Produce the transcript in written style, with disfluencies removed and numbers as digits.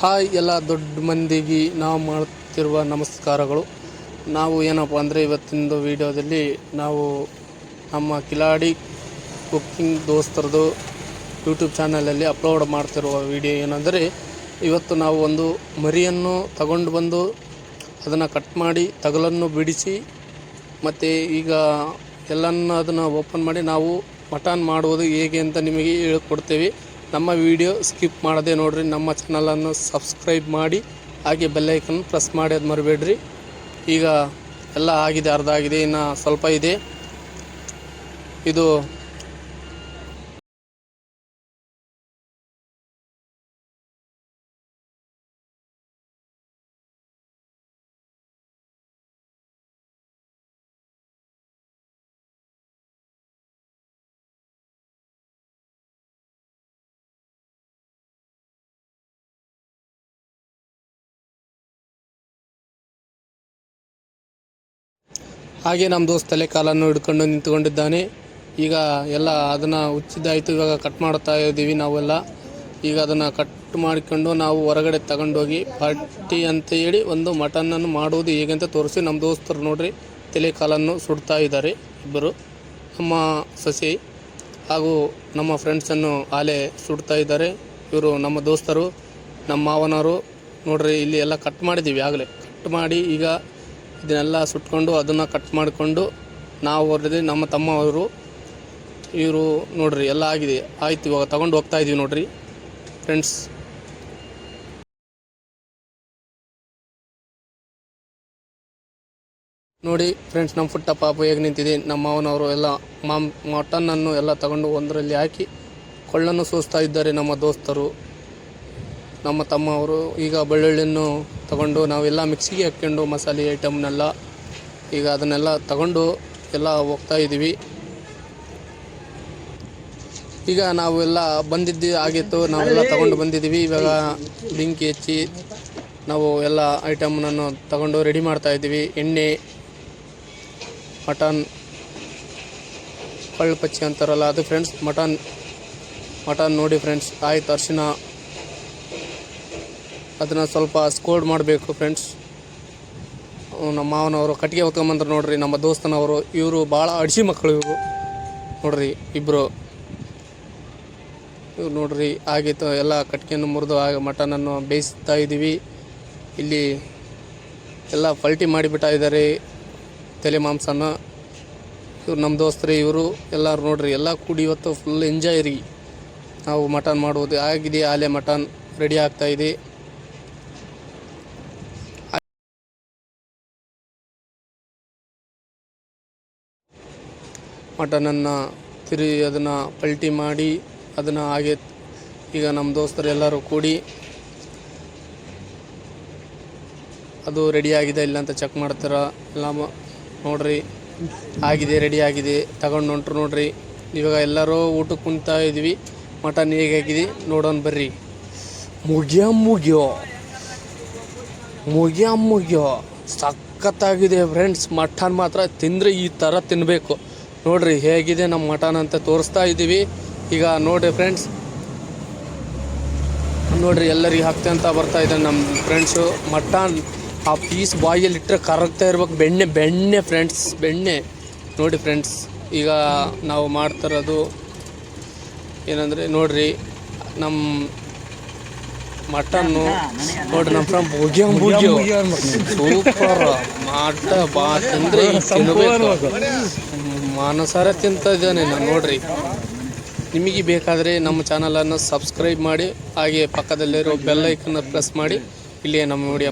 Hi ಎಲ್ಲ ದೊಡ್ಡ ಮಂದಿಗೆ ನಾವು ಮಾಡುತ್ತಿರುವ ನಮಸ್ಕಾರಗಳು. ನಾವು ಏನಪ್ಪ ಅಂದರೆ ಇವತ್ತಿನ ವಿಡಿಯೋದಲ್ಲಿ ನಾವು ನಮ್ಮ ಕಿಲಾಡಿ ಕುಕ್ಕಿಂಗ್ ದೋಸ್ತರದು ಯೂಟ್ಯೂಬ್ ಚಾನಲಲ್ಲಿ ಅಪ್ಲೋಡ್ ಮಾಡ್ತಿರುವ ವಿಡಿಯೋ ಏನಂದರೆ, ಇವತ್ತು ನಾವು ಒಂದು ಮರಿಯನ್ನು ತಗೊಂಡು ಬಂದು ಅದನ್ನು ಕಟ್ ಮಾಡಿ ತಗಲನ್ನು ಬಿಡಿಸಿ ಮತ್ತು ಈಗ ಅದನ್ನು ಓಪನ್ ಮಾಡಿ ನಾವು ಮಟನ್ ಮಾಡುವುದು ಹೇಗೆ ಅಂತ ನಿಮಗೆ ಹೇಳಿಕೊಡ್ತೇವೆ. ನಮ್ಮ ವಿಡಿಯೋ ಸ್ಕಿಪ್ ಮಾಡದೆ ನೋಡಿರಿ. ನಮ್ಮ ಚಾನಲನ್ನು ಸಬ್ಸ್ಕ್ರೈಬ್ ಮಾಡಿ ಹಾಗೆ ಬೆಲ್ಲೈಕನ್ ಪ್ರೆಸ್ ಮಾಡಿ ಅದು ಮರಿಬೇಡ್ರಿ. ಈಗ ಎಲ್ಲ ಆಗಿದೆ, ಅರ್ಧ ಆಗಿದೆ, ಇನ್ನು ಸ್ವಲ್ಪ ಇದೆ. ಇದು ಹಾಗೆ ನಮ್ಮ ದೋಸ್ತ ತಲೆ ಕಾಲನ್ನು ಹಿಡ್ಕೊಂಡು ನಿಂತ್ಕೊಂಡಿದ್ದಾನೆ. ಈಗ ಎಲ್ಲ ಅದನ್ನು ಉಚ್ಚಿದ್ದಾಯಿತು. ಇವಾಗ ಕಟ್ ಮಾಡ್ತಾ ಇದ್ದೀವಿ ನಾವೆಲ್ಲ. ಈಗ ಅದನ್ನು ಕಟ್ ಮಾಡಿಕೊಂಡು ನಾವು ಹೊರಗಡೆ ತಗೊಂಡೋಗಿ ಪಾರ್ಟಿ ಅಂತ ಹೇಳಿ ಒಂದು ಮಟನನ್ನು ಮಾಡುವುದು ಹೇಗೆ ಅಂತ ತೋರಿಸಿ ನಮ್ಮ ದೋಸ್ತರು ನೋಡ್ರಿ ತಲೆ ಕಾಲನ್ನು ಸುಡ್ತಾ ಇದ್ದಾರೆ. ಇಬ್ಬರು ನಮ್ಮ ಸಸಿ ಹಾಗೂ ನಮ್ಮ ಫ್ರೆಂಡ್ಸನ್ನು ಆಲೆ ಸುಡ್ತಾ ಇದ್ದಾರೆ. ಇವರು ನಮ್ಮ ದೋಸ್ತರು, ನಮ್ಮ ಮಾವನವರು ನೋಡ್ರಿ. ಇಲ್ಲಿ ಎಲ್ಲ ಕಟ್ ಮಾಡಿದ್ದೀವಿ ಆಗಲೇ. ಕಟ್ ಮಾಡಿ ಈಗ ಇದನ್ನೆಲ್ಲ ಸುಟ್ಕೊಂಡು ಅದನ್ನು ಕಟ್ ಮಾಡಿಕೊಂಡು ನಾವು ಹೊರದೆ ನಮ್ಮ ತಮ್ಮವರು ಇವರು ನೋಡ್ರಿ ಎಲ್ಲ ಆಗಿದೆ, ಆಯ್ತು. ಇವಾಗ ತಗೊಂಡು ಹೋಗ್ತಾ ಇದೀವಿ ನೋಡ್ರಿ ಫ್ರೆಂಡ್ಸ್. ನೋಡಿ ಫ್ರೆಂಡ್ಸ್, ನಮ್ಮ ಪುಟ್ಟ ಪಾಪು ಹೇಗೆ ನಿಂತಿದೆ. ನಮ್ಮ ಮಾವನವರು ಎಲ್ಲ ಮಟನನ್ನು ಎಲ್ಲ ತಗೊಂಡು ಒಂದರಲ್ಲಿ ಹಾಕಿ ಕೊಳ್ಳನ್ನು ಸೂಸ್ತಾ ಇದ್ದಾರೆ ನಮ್ಮ ದೋಸ್ತರು. ನಮ್ಮ ತಮ್ಮವರು ಈಗ ಬೆಳ್ಳುಳ್ಳಿಯನ್ನು ತಗೊಂಡು ನಾವೆಲ್ಲ ಮಿಕ್ಸಿಗೆ ಹಾಕ್ಕೊಂಡು ಮಸಾಲೆ ಐಟಮ್ನೆಲ್ಲ ಈಗ ಅದನ್ನೆಲ್ಲ ತಗೊಂಡು ಎಲ್ಲ ಹೋಗ್ತಾ ಇದ್ದೀವಿ. ಈಗ ನಾವೆಲ್ಲ ಬಂದಿದ್ದು ಆಗಿತ್ತು, ನಾವೆಲ್ಲ ತಗೊಂಡು ಬಂದಿದ್ದೀವಿ. ಇವಾಗ ಬೆಂಕಿ ಹಚ್ಚಿ ನಾವು ಎಲ್ಲ ಐಟಮ್ನನ್ನು ತಗೊಂಡು ರೆಡಿ ಮಾಡ್ತಾ ಇದ್ದೀವಿ. ಎಣ್ಣೆ, ಮಟನ್, ಕಳ್ಳು ಪಚ್ಚಿ ಅಂತಾರಲ್ಲ ಅದು ಫ್ರೆಂಡ್ಸ್. ಮಟನ್ ನೋಡಿ ಫ್ರೆಂಡ್ಸ್. ಆಯ್ತು, ಅರಿಶಿನ ಅದನ್ನು ಸ್ವಲ್ಪ ಸ್ಕೋಲ್ಡ್ ಮಾಡಬೇಕು ಫ್ರೆಂಡ್ಸ್. ನಮ್ಮ ಮಾವನವರು ಕಟ್ಟಿಗೆ ಹೊತ್ಕೊಂಬಂದ್ರೆ ನೋಡ್ರಿ ನಮ್ಮ ದೋಸ್ತನವರು. ಇವರು ಭಾಳ ಅಡಿಸಿ ಮಕ್ಕಳು ಇವರು ನೋಡ್ರಿ ಇಬ್ಬರು. ಇವ್ರು ನೋಡ್ರಿ ಆಗಿತ್ತು ಎಲ್ಲ ಕಟ್ಟಿಗೆಯನ್ನು ಮುರಿದು ಮಟನನ್ನು ಬೇಯಿಸ್ತಾ ಇದ್ದೀವಿ. ಇಲ್ಲಿ ಎಲ್ಲ ಪಲ್ಟಿ ಮಾಡಿಬಿಟ್ಟ ಇದ್ದಾರೆ ತಲೆ ಮಾಂಸನ. ಇವ್ರು ನಮ್ಮ ದೋಸ್ತರು, ಇವರು ಎಲ್ಲರೂ ನೋಡ್ರಿ ಎಲ್ಲ ಕೂಡಿ ಇವತ್ತು ಫುಲ್ ಎಂಜಾಯ್ ರೀ. ನಾವು ಮಟನ್ ಮಾಡುವುದು ಆಗಿದೆ. ಆಲೆ ಮಟನ್ ರೆಡಿ ಆಗ್ತಾ ಇದೆ. ಮಟನನ್ನು ಅದನ್ನು ಪಲ್ಟಿ ಮಾಡಿ ಅದನ್ನು ಹಾಗೆ ಈಗ ನಮ್ಮ ದೋಸ್ತರು ಎಲ್ಲರೂ ಕೂಡಿ ಅದು ರೆಡಿಯಾಗಿದೆ ಇಲ್ಲ ಅಂತ ಚೆಕ್ ಮಾಡ್ತಾರ. ಎಲ್ಲ ನೋಡ್ರಿ ಆಗಿದೆ, ರೆಡಿ ಆಗಿದೆ, ತಗೊಂಡು ಹೊಂಟ್ರು ನೋಡ್ರಿ. ಇವಾಗ ಎಲ್ಲರೂ ಊಟಕ್ಕೆ ಕುಂತಾ ಇದ್ವಿ. ಮಟನ್ ಹೇಗಾಗಿದೆ ನೋಡೋಣ ಬರ್ರಿ. ಮುಗಿಯೋ ಸಖತ್ತಾಗಿದೆ ಫ್ರೆಂಡ್ಸ್. ಮಟನ್ ಮಾತ್ರ ತಿಂದರೆ ಈ ಥರ ತಿನ್ನಬೇಕು ನೋಡ್ರಿ. ಹೇಗಿದೆ ನಮ್ಮ ಮಟನ್ ಅಂತ ತೋರಿಸ್ತಾ ಇದ್ದೀವಿ. ಈಗ ನೋಡ್ರಿ ಫ್ರೆಂಡ್ಸ್, ನೋಡ್ರಿ ಎಲ್ಲರಿಗೆ ಹಾಕ್ತೆ ಅಂತ ಬರ್ತಾ ಇದ್ದಾನೆ ನಮ್ಮ ಫ್ರೆಂಡ್ಸು. ಮಟನ್ ಆ ಪೀಸ್ ಬಾಯಲ್ಲಿ ಇಟ್ಟರೆ ಕರಗ್ತಾ ಇರ್ಬೇಕು. ಬೆಣ್ಣೆ ಫ್ರೆಂಡ್ಸ್, ಬೆಣ್ಣೆ ನೋಡಿ ಫ್ರೆಂಡ್ಸ್. ಈಗ ನಾವು ಮಾಡ್ತಿರೋದು ಏನಂದರೆ ನೋಡ್ರಿ ನಮ್ಮ ಮಟನ್ನು ನೋಡ್ರಿ. ನಮ್ಮ ಫ್ರೆಂಡ್ ಮುಗಿಯೋ ಸೂಪರ್ ಮಟ ಬಾ ತಿಂದರೆ ತಿನ್ನಬೇಕು. ಮಾನಸಾರ ತಿಂತ ಇದ್ದಾನೆ ನಾನು ನೋಡ್ರಿ. ನಿಮಗೆ ಬೇಕಾದರೆ ನಮ್ಮ ಚಾನಲನ್ನು ಸಬ್ಸ್ಕ್ರೈಬ್ ಮಾಡಿ ಹಾಗೆ ಪಕ್ಕದಲ್ಲಿರೋ ಬೆಲ್ ಐಕನ್ನ ಪ್ರೆಸ್ ಮಾಡಿ. ಇಲ್ಲಿಯೇ ನಮ್ಮ ವಿಡಿಯೋ